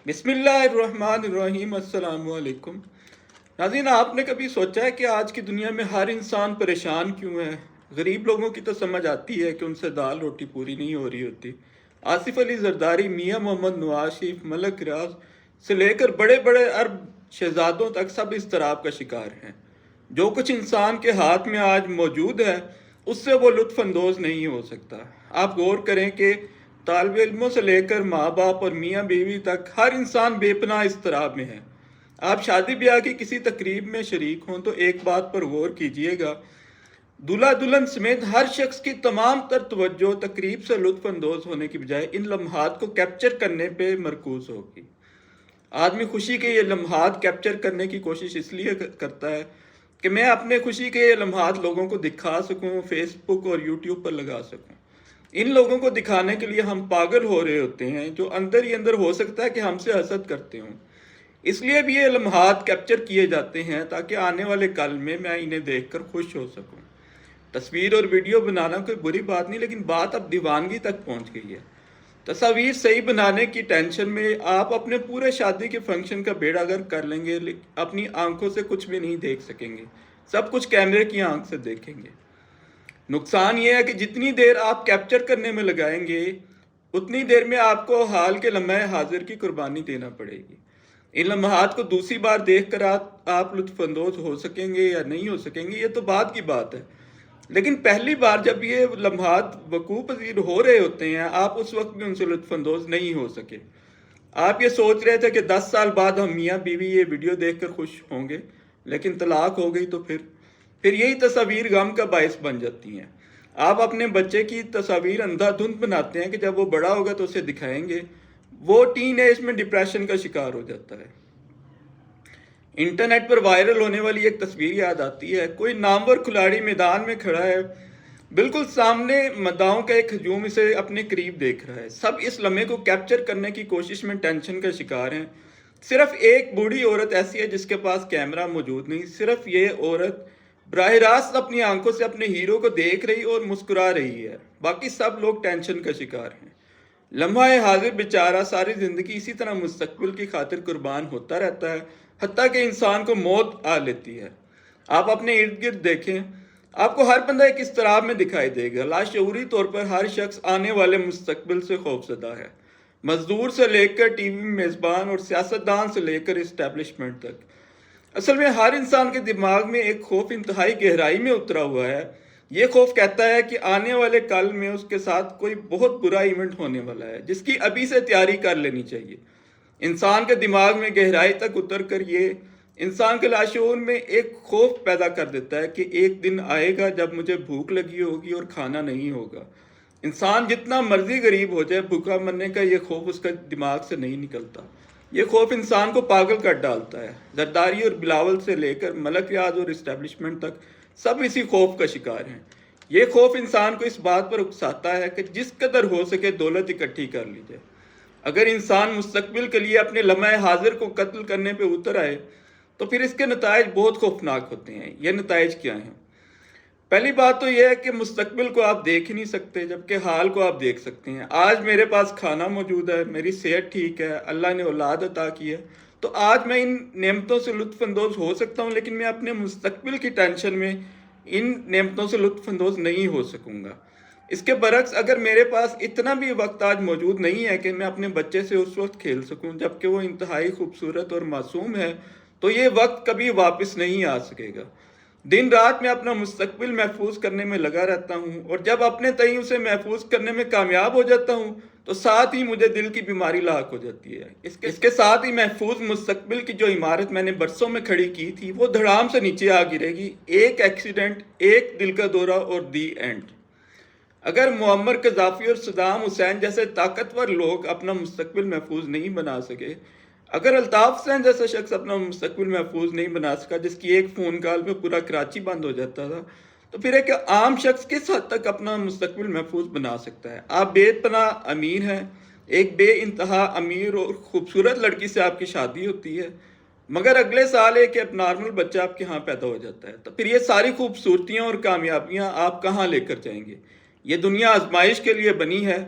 بسم اللہ الرحمن الرحیم۔ السلام علیکم ناظرین، آپ نے کبھی سوچا ہے کہ آج کی دنیا میں ہر انسان پریشان کیوں ہے؟ غریب لوگوں کی تو سمجھ آتی ہے کہ ان سے دال روٹی پوری نہیں ہو رہی ہوتی۔ آصف علی زرداری، میاں محمد نواز شریف، ملک ریاض سے لے کر بڑے بڑے عرب شہزادوں تک سب اضطراب کا شکار ہیں۔ جو کچھ انسان کے ہاتھ میں آج موجود ہے اس سے وہ لطف اندوز نہیں ہو سکتا۔ آپ غور کریں کہ طالب علموں سے لے کر ماں باپ اور میاں بیوی تک ہر انسان بے پناہ اضطراب میں ہے۔ آپ شادی بیاہ کی کسی تقریب میں شریک ہوں تو ایک بات پر غور کیجئے گا، دلہا دلہن سمیت ہر شخص کی تمام تر توجہ تقریب سے لطف اندوز ہونے کی بجائے ان لمحات کو کیپچر کرنے پہ مرکوز ہوگی۔ آدمی خوشی کے یہ لمحات کیپچر کرنے کی کوشش اس لیے کرتا ہے کہ میں اپنے خوشی کے یہ لمحات لوگوں کو دکھا سکوں، فیس بک اور یوٹیوب پر لگا سکوں۔ ان لوگوں کو دکھانے کے لیے ہم پاگل ہو رہے ہوتے ہیں جو اندر ہی اندر ہو سکتا ہے کہ ہم سے حسد کرتے ہوں۔ اس لیے بھی یہ لمحات کیپچر کیے جاتے ہیں تاکہ آنے والے کل میں انہیں دیکھ کر خوش ہو سکوں۔ تصویر اور ویڈیو بنانا کوئی بری بات نہیں، لیکن بات اب دیوانگی تک پہنچ گئی ہے۔ تصاویر صحیح بنانے کی ٹینشن میں آپ اپنے پورے شادی کے فنکشن کا بیڑا گرک کر لیں گے، لیکن اپنی آنکھوں سے کچھ بھی نہیں دیکھ سکیں گے، سب کچھ کیمرے کی آنکھ سے دیکھیں گے۔ نقصان یہ ہے کہ جتنی دیر آپ کیپچر کرنے میں لگائیں گے اتنی دیر میں آپ کو حال کے لمحے حاضر کی قربانی دینا پڑے گی۔ ان لمحات کو دوسری بار دیکھ کر آپ لطف اندوز ہو سکیں گے یا نہیں ہو سکیں گے یہ تو بعد کی بات ہے، لیکن پہلی بار جب یہ لمحات وقوع پذیر ہو رہے ہوتے ہیں آپ اس وقت بھی ان سے لطف اندوز نہیں ہو سکے۔ آپ یہ سوچ رہے تھے کہ 10 سال بعد ہم میاں بیوی یہ ویڈیو دیکھ کر خوش ہوں گے، لیکن طلاق ہو گئی تو پھر یہی تصاویر غم کا باعث بن جاتی ہیں۔ آپ اپنے بچے کی تصاویر اندھا دھند بناتے ہیں کہ جب وہ بڑا ہوگا تو اسے دکھائیں گے، وہ ٹین ایج میں ڈپریشن کا شکار ہو جاتا ہے۔ انٹرنیٹ پر وائرل ہونے والی ایک تصویر یاد آتی ہے، کوئی نامور کھلاڑی میدان میں کھڑا ہے، بالکل سامنے مداحوں کا ایک ہجوم اسے اپنے قریب دیکھ رہا ہے۔ سب اس لمحے کو کیپچر کرنے کی کوشش میں ٹینشن کا شکار ہیں۔ صرف ایک بوڑھی عورت ایسی ہے جس کے پاس کیمرہ موجود نہیں، صرف یہ عورت براہ راست اپنی آنکھوں سے اپنے ہیرو کو دیکھ رہی اور مسکرا رہی ہے، باقی سب لوگ ٹینشن کا شکار ہیں۔ لمحہ حاضر بیچارہ ساری زندگی اسی طرح مستقبل کی خاطر قربان ہوتا رہتا ہے، حتیٰ کہ انسان کو موت آ لیتی ہے۔ آپ اپنے ارد گرد دیکھیں، آپ کو ہر بندہ ایک اضطراب میں دکھائی دے گا۔ لاشعوری طور پر ہر شخص آنے والے مستقبل سے خوفزدہ ہے، مزدور سے لے کر ٹی وی میزبان اور سیاستدان سے لے کر اسٹیبلشمنٹ تک۔ اصل میں ہر انسان کے دماغ میں ایک خوف انتہائی گہرائی میں اترا ہوا ہے۔ یہ خوف کہتا ہے کہ آنے والے کل میں اس کے ساتھ کوئی بہت برا ایونٹ ہونے والا ہے جس کی ابھی سے تیاری کر لینی چاہیے۔ انسان کے دماغ میں گہرائی تک اتر کر یہ انسان کے لاشعور میں ایک خوف پیدا کر دیتا ہے کہ ایک دن آئے گا جب مجھے بھوک لگی ہوگی اور کھانا نہیں ہوگا۔ انسان جتنا مرضی غریب ہو جائے، بھوکا مرنے کا یہ خوف اس کا دماغ سے نہیں نکلتا۔ یہ خوف انسان کو پاگل کر ڈالتا ہے۔ زرداری اور بلاول سے لے کر ملک ریاض اور اسٹیبلشمنٹ تک سب اسی خوف کا شکار ہیں۔ یہ خوف انسان کو اس بات پر اکساتا ہے کہ جس قدر ہو سکے دولت اکٹھی کر لی جائے۔ اگر انسان مستقبل کے لیے اپنے لمحہ حاضر کو قتل کرنے پہ اتر آئے تو پھر اس کے نتائج بہت خوفناک ہوتے ہیں۔ یہ نتائج کیا ہیں؟ پہلی بات تو یہ ہے کہ مستقبل کو آپ دیکھ ہی نہیں سکتے جبکہ حال کو آپ دیکھ سکتے ہیں۔ آج میرے پاس کھانا موجود ہے، میری صحت ٹھیک ہے، اللہ نے اولاد عطا کی ہے، تو آج میں ان نعمتوں سے لطف اندوز ہو سکتا ہوں، لیکن میں اپنے مستقبل کی ٹینشن میں ان نعمتوں سے لطف اندوز نہیں ہو سکوں گا۔ اس کے برعکس اگر میرے پاس اتنا بھی وقت آج موجود نہیں ہے کہ میں اپنے بچے سے اس وقت کھیل سکوں جبکہ وہ انتہائی خوبصورت اور معصوم ہے، تو یہ وقت کبھی واپس نہیں آ سکے گا۔ دن رات میں اپنا مستقبل محفوظ کرنے میں لگا رہتا ہوں، اور جب اپنے تئیں اسے محفوظ کرنے میں کامیاب ہو جاتا ہوں تو ساتھ ہی مجھے دل کی بیماری لاحق ہو جاتی ہے۔ اس کے ساتھ ہی محفوظ مستقبل کی جو عمارت میں نے برسوں میں کھڑی کی تھی وہ دھڑام سے نیچے آ گرے گی۔ ایک ایکسیڈنٹ، ایک دل کا دورہ اور دی اینڈ۔ اگر معمر قذافی اور صدام حسین جیسے طاقتور لوگ اپنا مستقبل محفوظ نہیں بنا سکے، اگر الطاف حسین جیسا شخص اپنا مستقبل محفوظ نہیں بنا سکا جس کی ایک فون کال پہ پورا کراچی بند ہو جاتا تھا، تو پھر ایک عام شخص کس حد تک اپنا مستقبل محفوظ بنا سکتا ہے؟ آپ بے پناہ امیر ہیں، ایک بے انتہا امیر اور خوبصورت لڑکی سے آپ کی شادی ہوتی ہے، مگر اگلے سال ایک اب نارمل بچہ آپ کے ہاں پیدا ہو جاتا ہے، تو پھر یہ ساری خوبصورتیاں اور کامیابیاں آپ کہاں لے کر جائیں گے؟ یہ دنیا آزمائش کے لیے بنی ہے،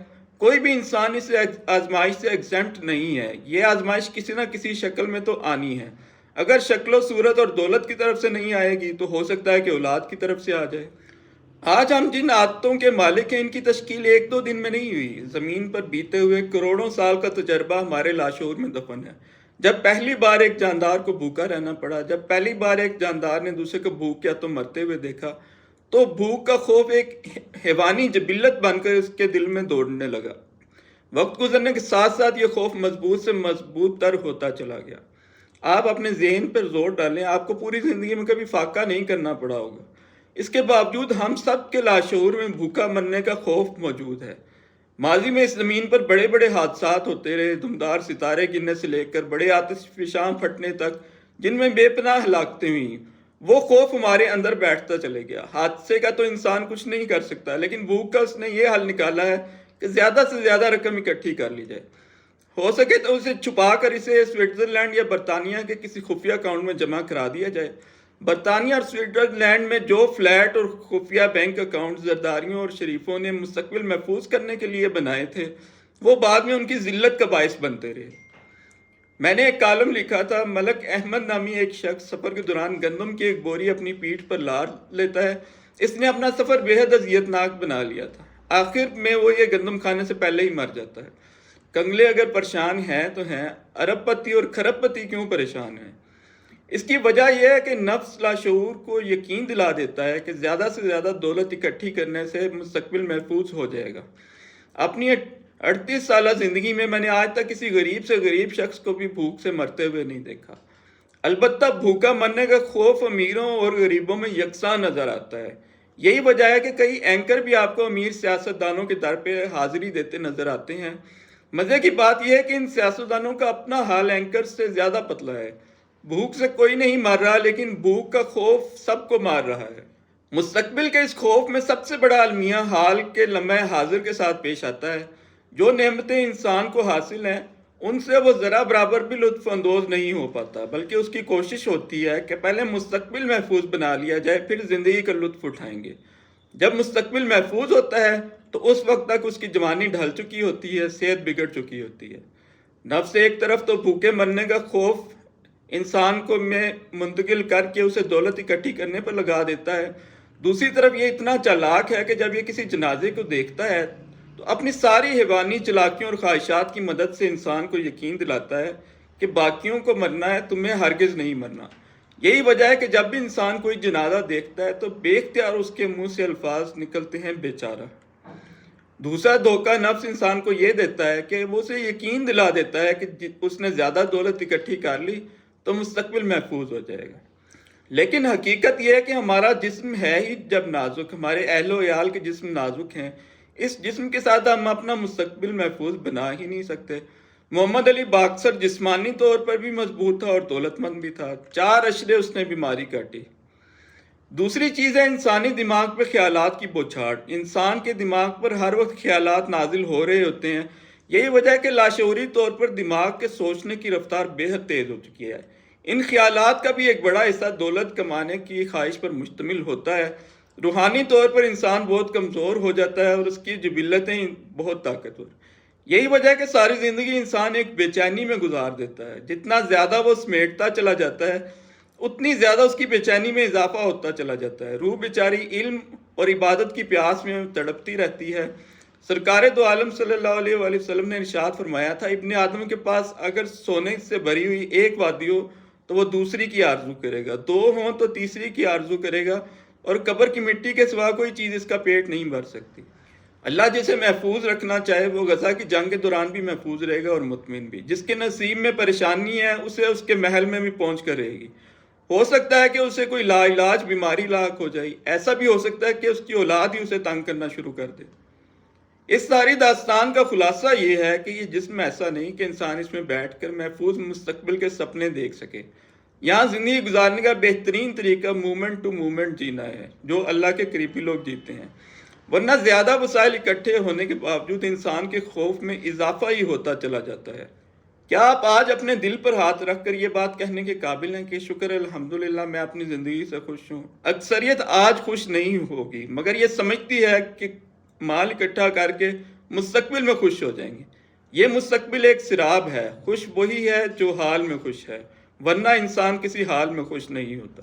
کوئی بھی انسان اس آزمائش سے ایگزمپٹ نہیں ہے. یہ آزمائش کسی نہ کسی شکل میں تو آنی ہے. اگر شکل و صورت اور دولت کی طرف سے نہیں آئے گی تو ہو سکتا ہے کہ اولاد کی طرف سے آ جائے. آج ہم جن عادتوں کے مالک ہیں ان کی تشکیل ایک دو دن میں نہیں ہوئی. زمین پر بیتے ہوئے کروڑوں سال کا تجربہ ہمارے لاشعور میں دفن ہے. جب پہلی بار ایک جاندار کو بھوکا رہنا پڑا، جب پہلی بار ایک جاندار نے دوسرے کو بھوک یا تو مرتے ہوئے دیکھا، تو بھوک کا خوف ایک حیوانی جبلت بن کر اس کے دل میں دوڑنے لگا. وقت گزرنے کے ساتھ ساتھ یہ خوف مضبوط سے مضبوط تر ہوتا چلا گیا. آپ اپنے ذہن پر زور ڈالیں، آپ کو پوری زندگی میں کبھی فاقہ نہیں کرنا پڑا ہوگا. اس کے باوجود ہم سب کے لاشعور میں بھوکا مرنے کا خوف موجود ہے. ماضی میں اس زمین پر بڑے بڑے حادثات ہوتے رہے، دمدار ستارے گرنے سے لے کر بڑے آتش فشاں پھٹنے تک، جن میں بے پناہ ہلاکتیں ہوئیں. وہ خوف ہمارے اندر بیٹھتا چلے گیا. حادثے کا تو انسان کچھ نہیں کر سکتا، لیکن بھوک کا اس نے یہ حل نکالا ہے کہ زیادہ سے زیادہ رقم اکٹھی کر لی جائے. ہو سکے تو اسے چھپا کر اسے سوئٹزرلینڈ یا برطانیہ کے کسی خفیہ اکاؤنٹ میں جمع کرا دیا جائے. برطانیہ اور سوئٹزرلینڈ میں جو فلیٹ اور خفیہ بینک اکاؤنٹ زرداریوں اور شریفوں نے مستقبل محفوظ کرنے کے لیے بنائے تھے، وہ بعد میں ان کی ذلت کا باعث بنتے رہے. میں نے ایک کالم لکھا تھا، ملک احمد نامی ایک شخص سفر کے دوران گندم کی ایک بوری اپنی پیٹھ پر لاد لیتا ہے. اس نے اپنا سفر بے حد اذیت ناک بنا لیا تھا. آخر میں وہ یہ گندم کھانے سے پہلے ہی مر جاتا ہے. کنگلے اگر پریشان ہیں تو ہیں، ارب پتی اور کھرب پتی کیوں پریشان ہیں؟ اس کی وجہ یہ ہے کہ نفس لاشعور کو یقین دلا دیتا ہے کہ زیادہ سے زیادہ دولت اکٹھی کرنے سے مستقبل محفوظ ہو جائے گا. اپنی 38 سالہ زندگی میں نے آج تک کسی غریب سے غریب شخص کو بھی بھوک سے مرتے ہوئے نہیں دیکھا. البتہ بھوکا مرنے کا خوف امیروں اور غریبوں میں یکساں نظر آتا ہے. یہی وجہ ہے کہ کئی اینکر بھی آپ کو امیر سیاستدانوں کے در پہ حاضری دیتے نظر آتے ہیں. مزے کی بات یہ ہے کہ ان سیاستدانوں کا اپنا حال اینکر سے زیادہ پتلا ہے. بھوک سے کوئی نہیں مر رہا، لیکن بھوک کا خوف سب کو مار رہا ہے. مستقبل کے اس خوف میں سب سے بڑا المیہ حال کے لمحہ حاضر کے ساتھ پیش آتا ہے. جو نعمتیں انسان کو حاصل ہیں ان سے وہ ذرا برابر بھی لطف اندوز نہیں ہو پاتا، بلکہ اس کی کوشش ہوتی ہے کہ پہلے مستقبل محفوظ بنا لیا جائے، پھر زندگی کا لطف اٹھائیں گے. جب مستقبل محفوظ ہوتا ہے تو اس وقت تک اس کی جوانی ڈھل چکی ہوتی ہے، صحت بگڑ چکی ہوتی ہے. نفس ایک طرف تو بھوکے مرنے کا خوف انسان کو میں منتقل کر کے اسے دولت اکٹھی کرنے پر لگا دیتا ہے. دوسری طرف یہ اتنا چالاک ہے کہ جب یہ کسی جنازے کو دیکھتا ہے تو اپنی ساری حیوانی چلاکیوں اور خواہشات کی مدد سے انسان کو یقین دلاتا ہے کہ باقیوں کو مرنا ہے، تمہیں ہرگز نہیں مرنا. یہی وجہ ہے کہ جب بھی انسان کوئی جنازہ دیکھتا ہے تو بے اختیار اس کے منہ سے الفاظ نکلتے ہیں، بیچارہ. دوسرا دھوکہ نفس انسان کو یہ دیتا ہے کہ وہ اسے یقین دلا دیتا ہے کہ اس نے زیادہ دولت اکٹھی کر لی تو مستقبل محفوظ ہو جائے گا. لیکن حقیقت یہ ہے کہ ہمارا جسم ہے ہی جب نازک، ہمارے اہل و عیال کے جسم نازک ہیں. اس جسم کے ساتھ ہم اپنا مستقبل محفوظ بنا ہی نہیں سکتے. محمد علی باکسر جسمانی طور پر بھی مضبوط تھا اور دولت مند بھی تھا. 4 اشرے اس نے بیماری کاٹی. دوسری چیز ہے انسانی دماغ پہ خیالات کی بوچھاڑ. انسان کے دماغ پر ہر وقت خیالات نازل ہو رہے ہوتے ہیں. یہی وجہ ہے کہ لاشعوری طور پر دماغ کے سوچنے کی رفتار بے حد تیز ہو چکی ہے. ان خیالات کا بھی ایک بڑا حصہ دولت کمانے کی خواہش پر مشتمل ہوتا ہے. روحانی طور پر انسان بہت کمزور ہو جاتا ہے اور اس کی جبلتیں بہت طاقتور. یہی وجہ ہے کہ ساری زندگی انسان ایک بے چینی میں گزار دیتا ہے. جتنا زیادہ وہ سمیٹتا چلا جاتا ہے اتنی زیادہ اس کی بے چینی میں اضافہ ہوتا چلا جاتا ہے. روح بیچاری علم اور عبادت کی پیاس میں تڑپتی رہتی ہے. سرکار دو عالم صلی اللہ علیہ وآلہ وسلم نے ارشاد فرمایا تھا، ابن آدم کے پاس اگر سونے سے بھری ہوئی ایک وادی ہو تو وہ دوسری کی آرزو کرے گا، 2 ہوں تو تیسری کی آرزو کرے گا، اور قبر کی مٹی کے سوا کوئی چیز اس کا پیٹ نہیں بھر سکتی. اللہ جسے محفوظ رکھنا چاہے وہ غزہ کی جنگ کے دوران بھی محفوظ رہے گا اور مطمئن بھی. جس کے نصیب میں پریشانی ہے اسے اس کے محل میں بھی پہنچ کر رہے گی. ہو سکتا ہے کہ اسے کوئی لا علاج بیماری لاحق ہو جائے. ایسا بھی ہو سکتا ہے کہ اس کی اولاد ہی اسے تنگ کرنا شروع کر دے. اس ساری داستان کا خلاصہ یہ ہے کہ یہ جسم ایسا نہیں کہ انسان اس میں بیٹھ کر محفوظ مستقبل کے سپنے دیکھ سکے. یہاں زندگی گزارنے کا بہترین طریقہ مومنٹ ٹو مومنٹ جینا ہے، جو اللہ کے قریبی لوگ جیتے ہیں. ورنہ زیادہ وسائل اکٹھے ہونے کے باوجود انسان کے خوف میں اضافہ ہی ہوتا چلا جاتا ہے. کیا آپ آج اپنے دل پر ہاتھ رکھ کر یہ بات کہنے کے قابل ہیں کہ شکر الحمدللہ میں اپنی زندگی سے خوش ہوں؟ اکثریت آج خوش نہیں ہوگی، مگر یہ سمجھتی ہے کہ مال اکٹھا کر کے مستقبل میں خوش ہو جائیں گے۔ یہ مستقبل ایک سراب ہے، خوش وہی ہے جو حال میں خوش ہے، ورنہ انسان کسی حال میں خوش نہیں ہوتا۔